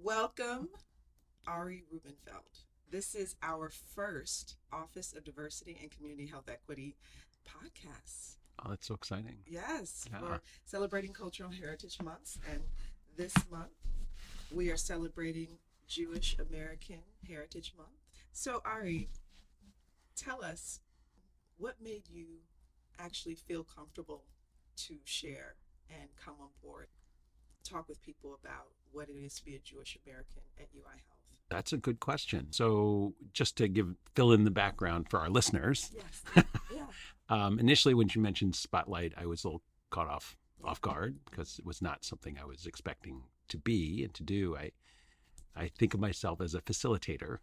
Welcome, Ari Rubenfeld. This is our first Office of Diversity and Community Health Equity podcast. Oh, that's so exciting. Yes, Yeah. we're celebrating Cultural Heritage Month, and this month we are celebrating Jewish American Heritage Month. So, Ari, tell us what made you actually feel comfortable to share and come on board, talk with people about what it is to be a Jewish American at UI Health. That's a good question. So, just to fill in the background for our listeners, Yes. Yeah. initially when you mentioned Spotlight, I was a little caught off guard because it was not something I was expecting to be and to do. I think of myself as a facilitator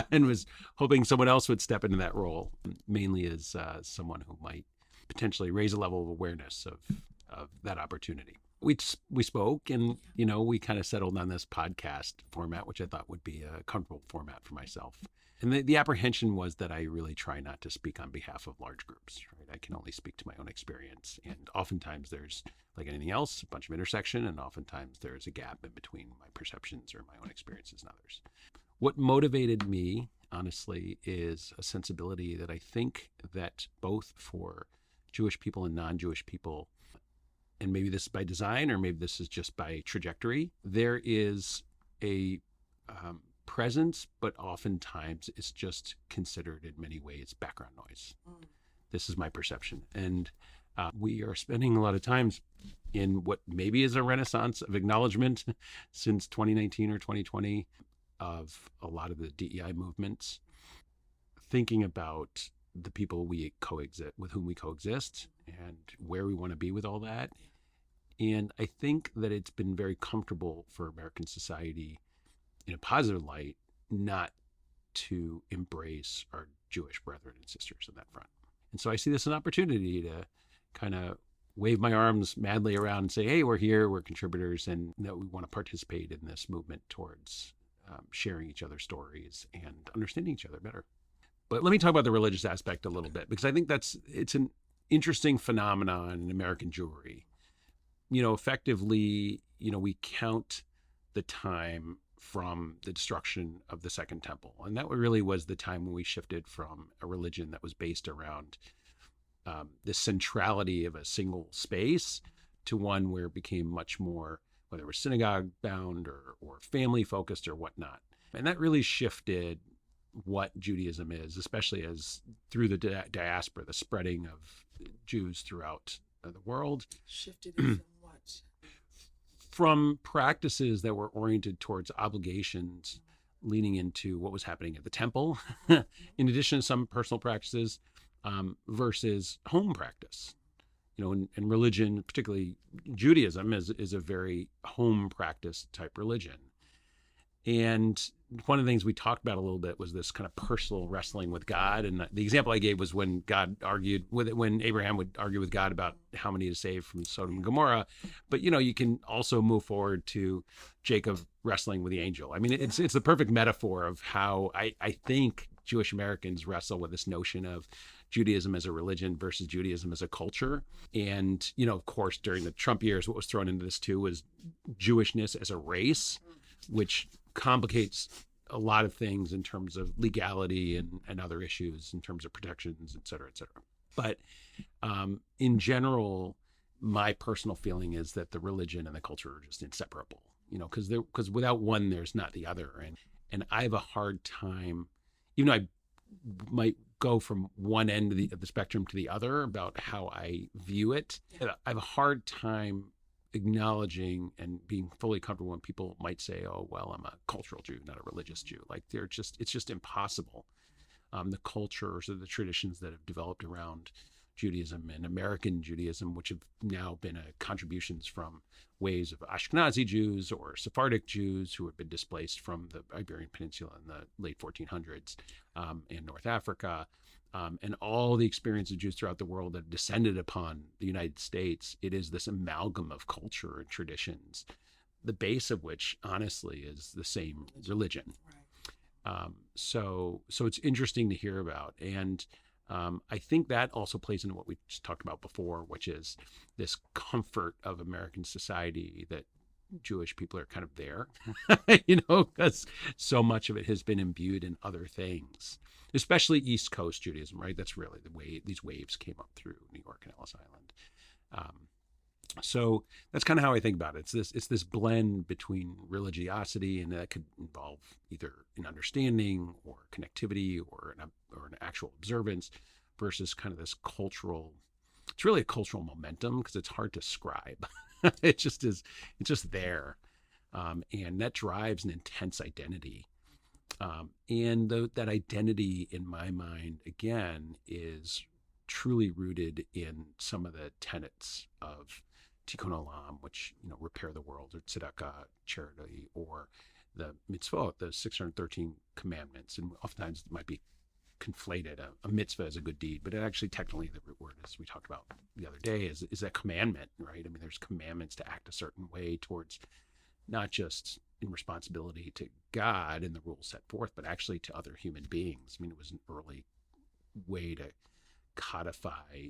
and was hoping someone else would step into that role, mainly as someone who might potentially raise a level of awareness of that opportunity. We spoke, and we kind of settled on this podcast format, which I thought would be a comfortable format for myself. And the apprehension was that I really try not to speak on behalf of large groups. Right? I can only speak to my own experience, and oftentimes there's, like anything else, a bunch of intersection, and oftentimes there's a gap in between my perceptions or my own experiences and others. What motivated me, honestly, is a sensibility that I think that both for Jewish people and non-Jewish people, and maybe this is by design or maybe this is just by trajectory, there is a presence, but oftentimes it's just considered in many ways background noise. This is my perception. And we are spending a lot of times in what maybe is a renaissance of acknowledgement since 2019 or 2020 of a lot of the DEI movements, thinking about the people with whom we coexist and where we want to be with all that. And I think that it's been very comfortable for American society in a positive light not to embrace our Jewish brethren and sisters on that front. And so I see this as an opportunity to kind of wave my arms madly around and say, hey, we're here, we're contributors, and that we want to participate in this movement towards sharing each other's stories and understanding each other better. But let me talk about the religious aspect a little bit, because I think it's an interesting phenomenon in American Jewry. Effectively, we count the time from the destruction of the Second Temple. And that really was the time when we shifted from a religion that was based around the centrality of a single space to one where it became much more, whether it was synagogue bound or family focused or whatnot. And that really shifted what Judaism is, especially as through the diaspora, the spreading of Jews throughout the world. Shifted it from what? From practices that were oriented towards obligations, leaning into what was happening at the temple, in addition to some personal practices, versus home practice. And religion, particularly Judaism, is a very home practice type religion. And one of the things we talked about a little bit was this kind of personal wrestling with God. And the example I gave was when Abraham would argue with God about how many to save from Sodom and Gomorrah. But, you can also move forward to Jacob wrestling with the angel. I mean, it's the perfect metaphor of how I think Jewish Americans wrestle with this notion of Judaism as a religion versus Judaism as a culture. And, of course, during the Trump years, what was thrown into this too was Jewishness as a race, which complicates a lot of things in terms of legality and other issues in terms of protections, et cetera, et cetera. But in general, my personal feeling is that the religion and the culture are just inseparable, because without one, there's not the other. And I have a hard time, even though I might go from one end of the spectrum to the other about how I view it, I have a hard time acknowledging and being fully comfortable when people might say, oh, well, I'm a cultural Jew, not a religious Jew. Like it's just impossible. The cultures or the traditions that have developed around Judaism and American Judaism, which have now been contributions from waves of Ashkenazi Jews or Sephardic Jews who have been displaced from the Iberian Peninsula in the late 1400s and North Africa, and all the experience of Jews throughout the world that have descended upon the United States. It is this amalgam of culture and traditions, the base of which, honestly, is the same religion. So it's interesting to hear about. And I think that also plays into what we just talked about before, which is this comfort of American society that Jewish people are kind of there, because so much of it has been imbued in other things, especially East Coast Judaism, right? That's really the way these waves came up through New York and Ellis Island. So that's kind of how I think about it. It's this blend between religiosity, and that could involve either an understanding or connectivity or an actual observance, versus kind of this cultural. It's really a cultural momentum because it's hard to describe. It just is. It's just there, and that drives an intense identity. That identity, in my mind, again, is truly rooted in some of the tenets of Tikkun Olam, which, repair the world, or tzedakah, charity, or the mitzvot, the 613 commandments. And oftentimes it might be conflated. A mitzvah is a good deed, but it actually, technically, the root word, as we talked about the other day, is a commandment, right? I mean, there's commandments to act a certain way towards, not just in responsibility to God and the rules set forth, but actually to other human beings. I mean, it was an early way to codify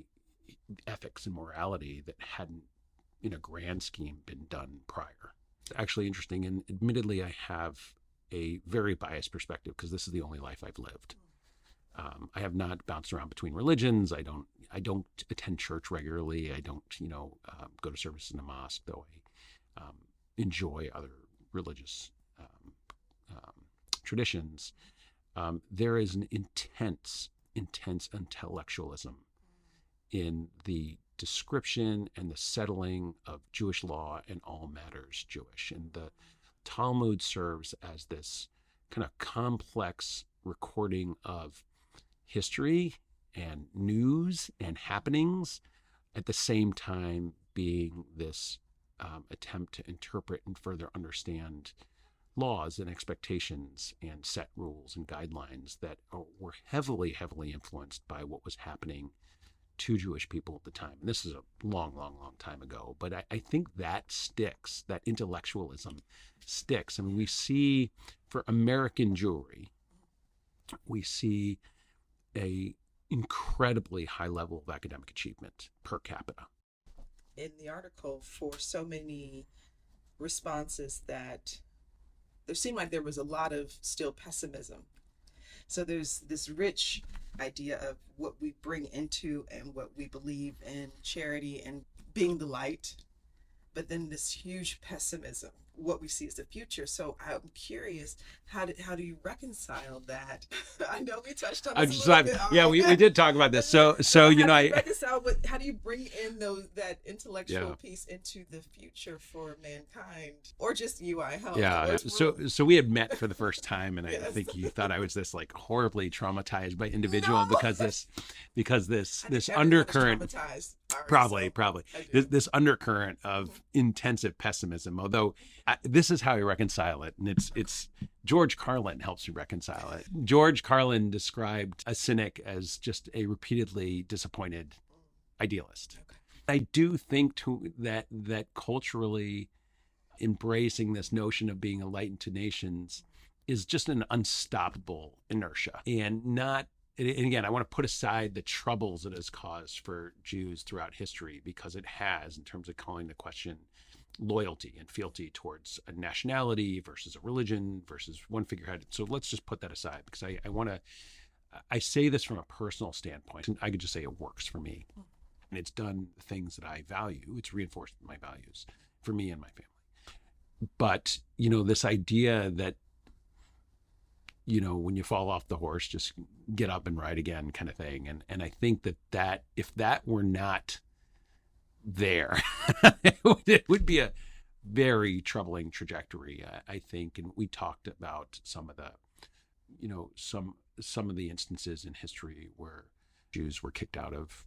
ethics and morality that hadn't, in a grand scheme, been done prior. It's actually interesting, and admittedly, I have a very biased perspective because this is the only life I've lived. I have not bounced around between religions. I don't attend church regularly. I don't, go to service in a mosque, though I enjoy other religious traditions. There is an intense intellectualism in the description and the settling of Jewish law and all matters Jewish. And the Talmud serves as this kind of complex recording of history and news and happenings, at the same time being this attempt to interpret and further understand laws and expectations and set rules and guidelines that were heavily influenced by what was happening to Jewish people at the time. And this is a long time ago, but I think that sticks, that intellectualism sticks. I mean, we see, for American Jewry, we see a incredibly high level of academic achievement per capita. In the article, for so many responses, that there seemed like there was a lot of still pessimism. So there's this rich idea of what we bring into and what we believe in charity and being the light, but then this huge pessimism, what we see as the future. So I'm curious, how do you reconcile that? I know we touched on this a little bit. Yeah, we did talk about this. So reconcile how do you bring in that intellectual piece into the future for mankind, or just UI health? Yeah. So we had met for the first time, and I think you thought I was this like horribly traumatized by individual because this undercurrent. Probably this undercurrent of intensive pessimism. Although this is how I reconcile it, and it's George Carlin helps you reconcile it. George Carlin described a cynic as just a repeatedly disappointed idealist. I do think that culturally embracing this notion of being a light into nations is just an unstoppable inertia, and again, I want to put aside the troubles it has caused for Jews throughout history, because it has, in terms of calling the question loyalty and fealty towards a nationality versus a religion versus one figurehead. So let's just put that aside, because I say this from a personal standpoint, and I could just say it works for me. And it's done things that I value. It's reinforced my values for me and my family. But, this idea that, when you fall off the horse, just get up and ride again kind of thing. And I think that if that were not there, it would be a very troubling trajectory, I think. And we talked about some of the, some of the instances in history where Jews were kicked out of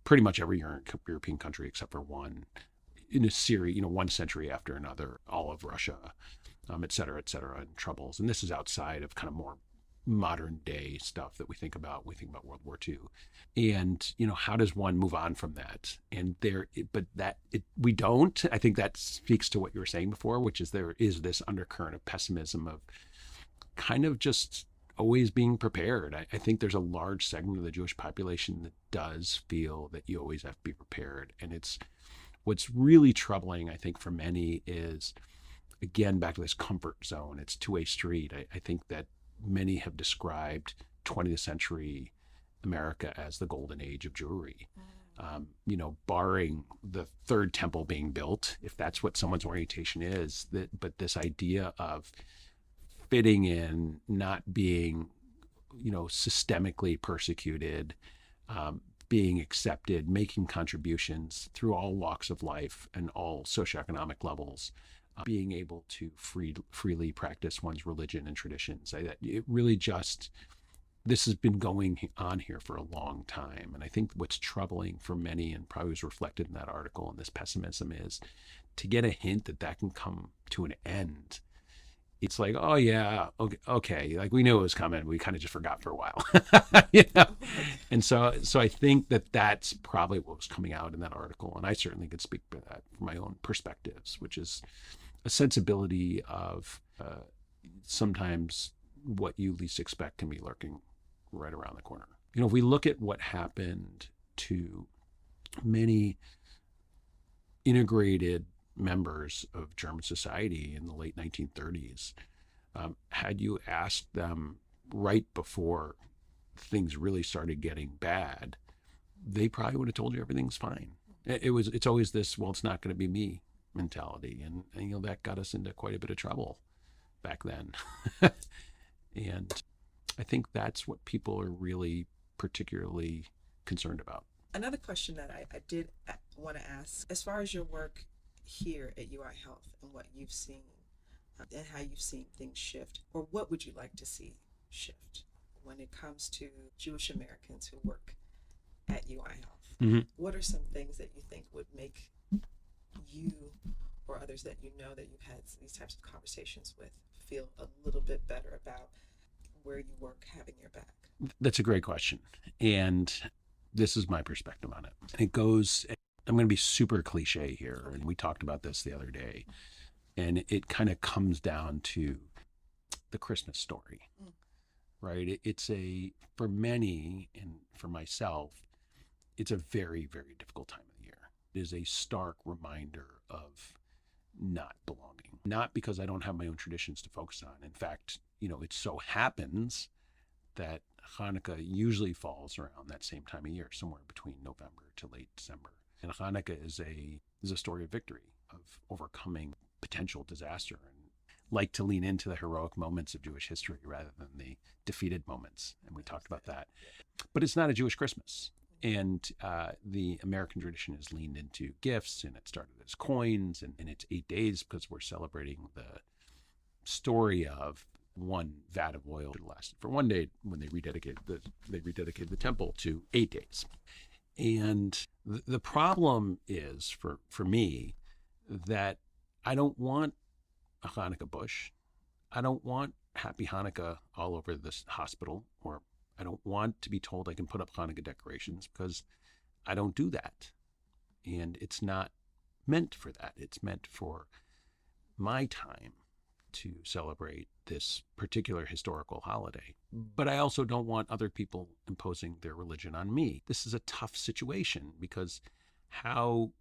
pretty much every European country except for one, in a series, one century after another, all of Russia, et cetera, and troubles. And this is outside of kind of more modern day stuff that we think about. We think about World War II, and how does one move on from that? And we don't. I think that speaks to what you were saying before, which is there is this undercurrent of pessimism, of kind of just always being prepared. I think there's a large segment of the Jewish population that does feel that you always have to be prepared. And it's what's really troubling, I think, for many is, again, back to this comfort zone. It's two-way street. I think that many have described 20th century America as the golden age of Jewry. Barring the third temple being built, if that's what someone's orientation is, but this idea of fitting in, not being, systemically persecuted, being accepted, making contributions through all walks of life and all socioeconomic levels, being able to freely practice one's religion and traditions. It really just, this has been going on here for a long time. And I think what's troubling for many, and probably was reflected in that article and this pessimism, is to get a hint that can come to an end. It's like, oh yeah, okay, like we knew it was coming. We kind of just forgot for a while, And so I think that's probably what was coming out in that article. And I certainly could speak for that from my own perspectives, which is a sensibility of sometimes what you least expect can be lurking right around the corner. If we look at what happened to many integrated members of German society in the late 1930s, had you asked them right before things really started getting bad, they probably would have told you everything's fine. It's always this, well, it's not going to be me mentality. And that got us into quite a bit of trouble back then. And I think that's what people are really particularly concerned about. Another question that I did want to ask, as far as your work here at UI Health and what you've seen and how you've seen things shift, or what would you like to see shift when it comes to Jewish Americans who work at UI Health? Mm-hmm. What are some things that you think would make you or others that that you've had these types of conversations with feel a little bit better about where you work having your back? That's a great question. And this is my perspective on it. And it goes, I'm going to be super cliche here. And we talked about this the other day. And it kind of comes down to the Christmas story, right? It's for many, and for myself, it's a very, very difficult time of the year. It is a stark reminder of not belonging. Not because I don't have my own traditions to focus on. In fact, it so happens that Hanukkah usually falls around that same time of year, somewhere between November to late December. And Hanukkah is a story of victory, of overcoming potential disaster, and like to lean into the heroic moments of Jewish history rather than the defeated moments. And we talked about that. But it's not a Jewish Christmas. And the American tradition has leaned into gifts, and it started as coins, and it's 8 days because we're celebrating the story of one vat of oil that lasted for 1 day when they rededicated the temple to 8 days. And the problem is for me that I don't want a Hanukkah bush. I don't want Happy Hanukkah all over this hospital, or I don't want to be told I can put up Hanukkah decorations, because I don't do that. And it's not meant for that. It's meant for my time to celebrate this particular historical holiday. But I also don't want other people imposing their religion on me. This is a tough situation, because how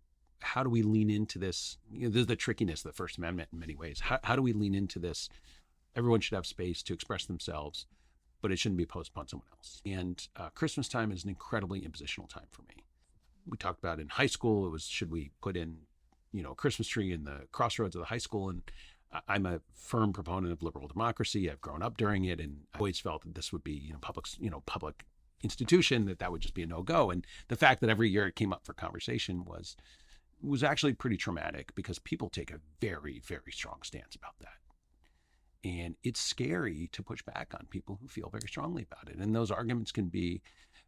do we lean into this? There's the trickiness of the First Amendment in many ways. How do we lean into this? Everyone should have space to express themselves, but it shouldn't be imposed upon someone else. And Christmas time is an incredibly impositional time for me. We talked about in high school, it was, should we put in, a Christmas tree in the crossroads of the high school? And I'm a firm proponent of liberal democracy. I've grown up during it, and I always felt that this would be, public institution, that would just be a no-go. And the fact that every year it came up for conversation was actually pretty traumatic, because people take a very, very strong stance about that. And it's scary to push back on people who feel very strongly about it. And those arguments can be,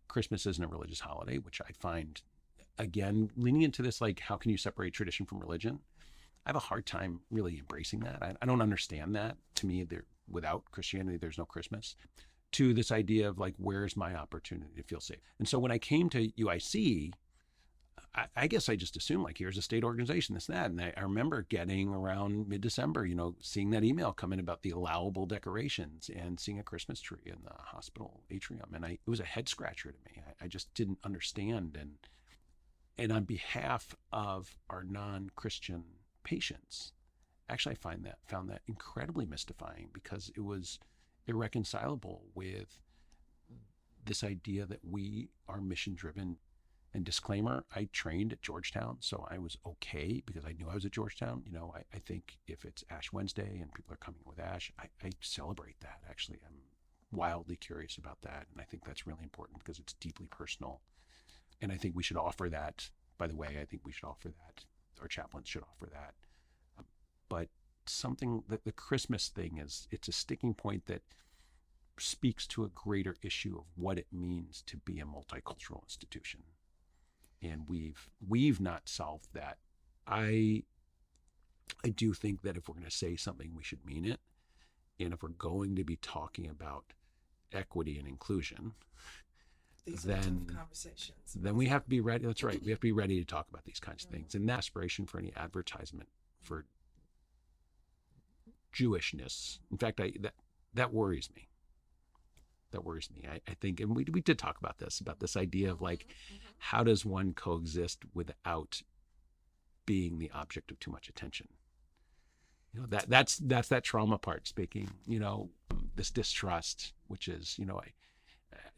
Christmas isn't a religious holiday, which I find, again, leaning into this, like, how can you separate tradition from religion? I have a hard time really embracing that. I don't understand that. To me, without Christianity, there's no Christmas. To this idea of, like, where's my opportunity to feel safe? And so when I came to UIC, I guess I just assumed like, here's a state organization, this and that. And I remember getting around mid-December, seeing that email come in about the allowable decorations and seeing a Christmas tree in the hospital atrium. And it was a head scratcher to me. I just didn't understand. And on behalf of our non-Christian patients, actually, I found that incredibly mystifying, because it was irreconcilable with this idea that we are mission driven. And disclaimer, I trained at Georgetown, so I was okay because I knew I was at Georgetown. I think if it's Ash Wednesday and people are coming with Ash, I celebrate that. Actually, I'm wildly curious about that. And I think that's really important because it's deeply personal. And I think we should offer that. By the way, I think we should offer that. Our chaplains should offer that. But something that the Christmas thing it's a sticking point that speaks to a greater issue of what it means to be a multicultural institution. And we've not solved that. I do think that if we're going to say something, we should mean it. And if we're going to be talking about equity and inclusion, then we have to be ready. That's right. We have to be ready to talk about these kinds of things. And that aspiration for any advertisement for Jewishness, in fact, that worries me. That worries me. I think, and we did talk about this idea of like, how does one coexist without being the object of too much attention? That's that trauma part speaking. This distrust, which is,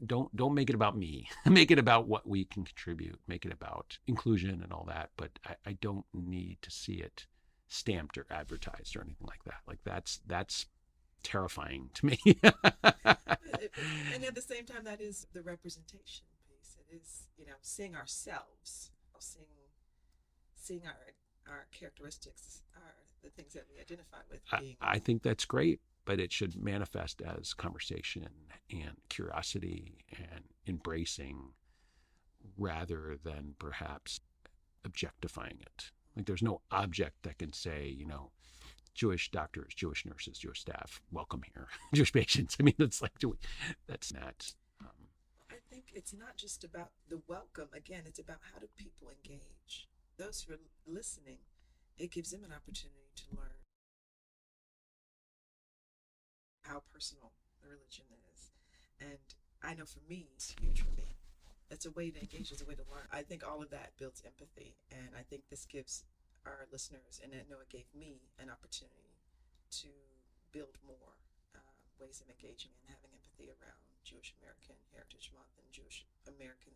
don't make it about me. Make it about what we can contribute. Make it about inclusion and all that. But I don't need to see it stamped or advertised or anything like that. Like that's terrifying to me. And at the same time, that is the representation piece. It is, seeing ourselves, seeing our characteristics, the things that we identify with. I think that's great, but it should manifest as conversation and curiosity and embracing, rather than perhaps objectifying it. Like, there's no object that can say, Jewish doctors, Jewish nurses, Jewish staff, welcome here. Jewish patients. I mean, that's not. I think it's not just about the welcome. Again, it's about how do people engage. Those who are listening, it gives them an opportunity to learn how personal the religion is. And I know for me, it's huge for me. It's a way to engage, it's a way to learn. I think all of that builds empathy. And I think this gives our listeners, and I know it gave me an opportunity to build more ways of engaging and having empathy around Jewish American Heritage Month and Jewish American.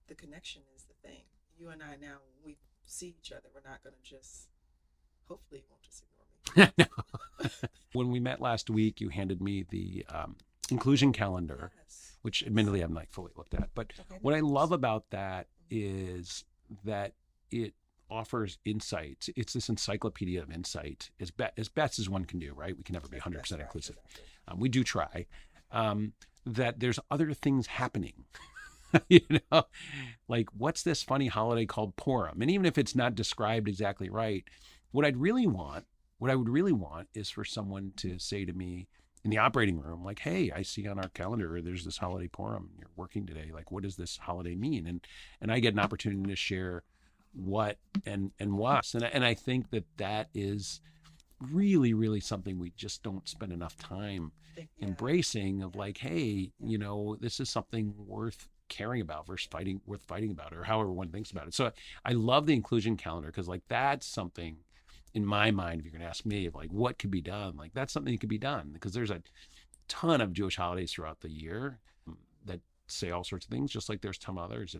The connection is the thing. You and I now, when we see each other, we're not going to just, hopefully you won't just ignore me. No. When we met last week, you handed me the inclusion calendar, which admittedly I've not fully looked at. But what I love about that is that it offers insights. It's this encyclopedia of insight, as best as one can do, right? We can never be 100% inclusive. We do try. That there's other things happening. Like, what's this funny holiday called Purim? And even if it's not described exactly right, what I would really want is for someone to say to me in the operating room, like, hey, I see on our calendar there's this holiday Purim. You're working today. Like, what does this holiday mean? And I get an opportunity to share what and what. And I think that is really, really something we just don't spend enough time embracing, of like, hey, this is something worth caring about versus worth fighting about, or however one thinks about it. So I love the inclusion calendar, because like, that's something in my mind, if you're going to ask me of like what could be done, like that's something that could be done, because there's a ton of Jewish holidays throughout the year that say all sorts of things, just like there's a ton of others.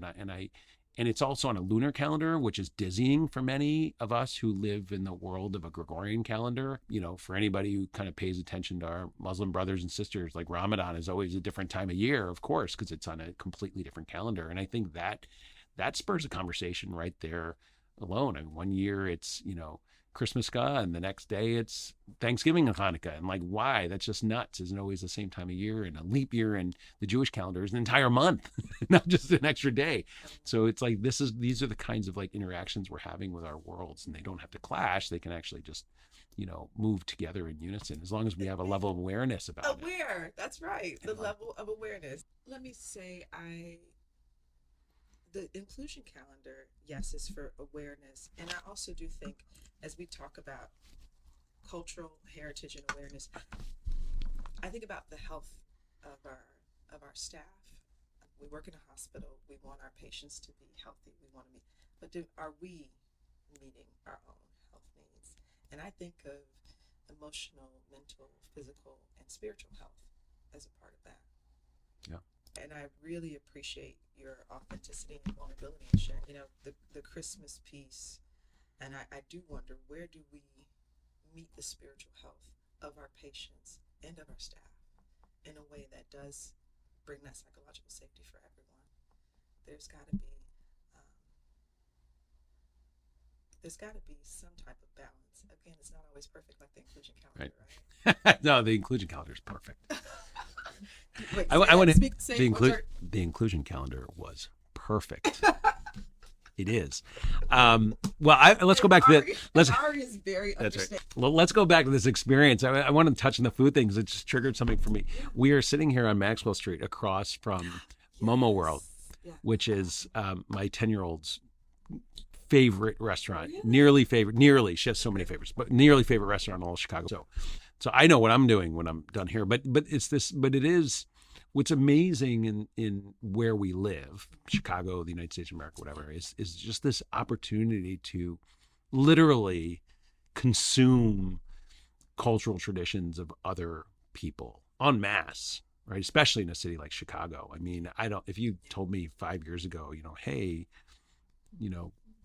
And it's also on a lunar calendar, which is dizzying for many of us who live in the world of a Gregorian calendar. For anybody who kind of pays attention to our Muslim brothers and sisters, like Ramadan is always a different time of year, of course, because it's on a completely different calendar. And I think that spurs a conversation right there alone. I mean, one year it's, Christmas, and the next day it's Thanksgiving and Hanukkah. And like, why? That's just nuts. Isn't always the same time of year, and a leap year in the Jewish calendar is an entire month, not just an extra day. So it's like, these are the kinds of like interactions we're having with our worlds, and they don't have to clash. They can actually just, move together in unison, as long as we have a level of awareness about it. That's right. The level of awareness. Let me say, the inclusion calendar, yes, is for awareness. And I also do think, as we talk about cultural heritage and awareness, I think about the health of our staff. We work in a hospital. We want our patients to be healthy. We want to meet, but are we meeting our own health needs? And I think of emotional, mental, physical, and spiritual health as a part of that. Yeah. And I really appreciate your authenticity and vulnerability and sharing. The Christmas piece, and I do wonder, where do we meet the spiritual health of our patients and of our staff in a way that does bring that psychological safety for everyone? There's got to be um, there's got to be some type of balance. Again, it's not always perfect, like the inclusion calendar, right? No, the inclusion calendar is perfect. Wait, I want to the the inclusion calendar was perfect. It is. Let's go back to let's. Ari is very That's right. understanding. Well, let's go back to this experience. I want to touch on the food things. It just triggered something for me. We are sitting here on Maxwell Street across from Momo World, Yeah. which is my 10-year-old's favorite restaurant. Really? Nearly. She has so many favorites, but nearly favorite restaurant in all of Chicago. So I know what I'm doing when I'm done here. But it is what's amazing in where we live, Chicago, the United States of America, whatever, is just this opportunity to literally consume cultural traditions of other people en masse, right? Especially in a city like Chicago. I mean, if you told me 5 years ago, hey,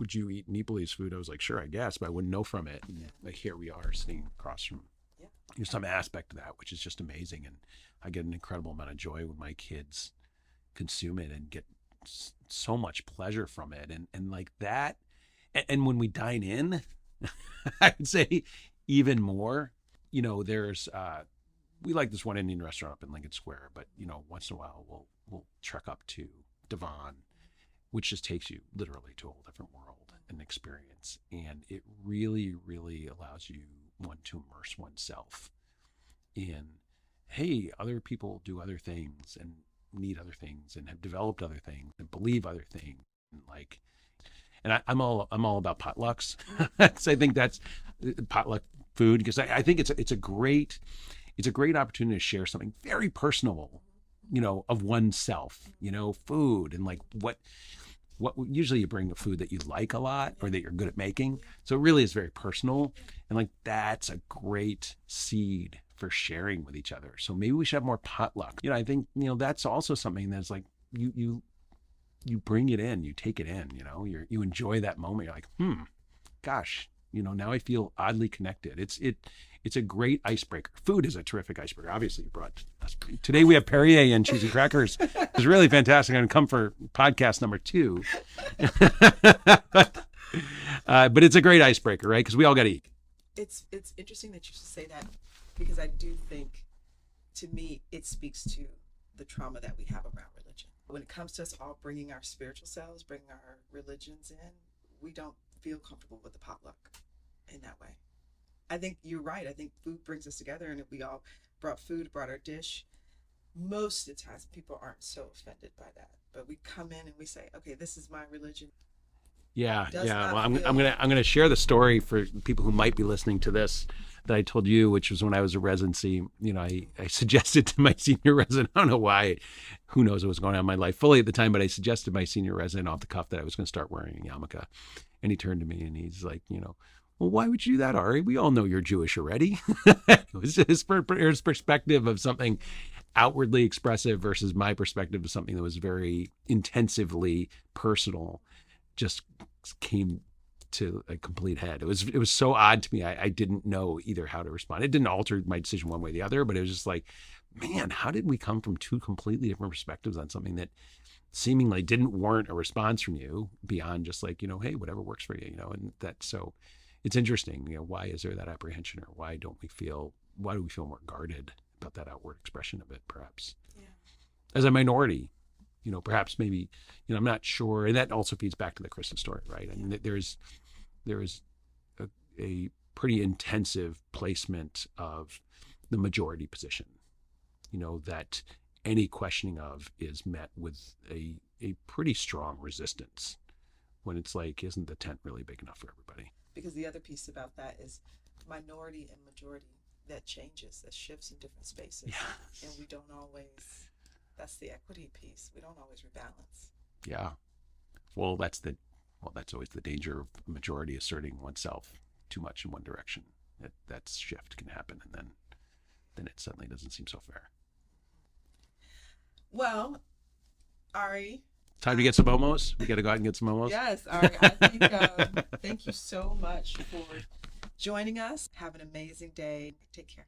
would you eat Nepalese food? I was like, sure, I guess, but I wouldn't know from it. And like, here we are sitting across from some aspect of that, which is just amazing. And I get an incredible amount of joy when my kids consume it and get so much pleasure from it. And like that. And when we dine in, I would say even more, there's, we like this one Indian restaurant up in Lincoln Square, but once in a while we'll trek up to Devon, which just takes you literally to a whole different world and experience. And it really, really allows you to immerse oneself in, hey, other people do other things and need other things and have developed other things and believe other things. And I'm all about potlucks. So I think that's potluck food, because I think it's a great opportunity to share something very personal, of oneself, food, and like what usually you bring a food that you like a lot or that you're good at making. So it really is very personal. And like, that's a great seed for sharing with each other. So maybe we should have more potluck. I think, that's also something that's like, you bring it in, you take it in, you enjoy that moment. You're like, gosh, now I feel oddly connected. It's a great icebreaker. Food is a terrific icebreaker. Obviously, you brought us. Today we have Perrier and cheesy crackers. It's really fantastic. I'm going to come for podcast number 2. But it's a great icebreaker, right? Because we all got to eat. It's interesting that you should say that, because I do think, to me, it speaks to the trauma that we have around religion. When it comes to us all bringing our spiritual selves, bringing our religions in, we don't feel comfortable with the potluck in that way. I think you're right. I think food brings us together, and if we all brought our dish, most of the times people aren't so offended by that. But we come in and we say, okay, this is my religion. Yeah. Well, I'm gonna share the story for people who might be listening to this that I told you, which was when I was a residency. I suggested to my senior resident, I don't know why, who knows what was going on in my life fully at the time, but I suggested to my senior resident off the cuff that I was going to start wearing a yarmulke. And he turned to me and he's like, well, why would you do that, Ari? We all know you're Jewish already. It was his perspective of something outwardly expressive versus my perspective of something that was very intensively personal, just came to a complete head. It was so odd to me. I didn't know either how to respond. It didn't alter my decision one way or the other, but it was just like, man, how did we come from two completely different perspectives on something that seemingly didn't warrant a response from you beyond just like, hey, whatever works for you, and that. So it's interesting, why is there that apprehension, or why do we feel more guarded about that outward expression of it, perhaps? Yeah. As a minority, perhaps maybe, I'm not sure. And that also feeds back to the Christmas story, right? I mean, there is a pretty intensive placement of the majority position, that any questioning of is met with a pretty strong resistance when it's like, isn't the tent really big enough for everybody? Because the other piece about that is minority and majority, that changes, that shifts in different spaces. Yeah. And we don't always, that's the equity piece. We don't always rebalance. Yeah. Well, that's always the danger of a majority asserting oneself too much in one direction. That shift can happen, and then it suddenly doesn't seem so fair. Well, Ari. Time to get some momos. We got to go out and get some momos. Yes, Ari. I think, thank you so much for joining us. Have an amazing day. Take care.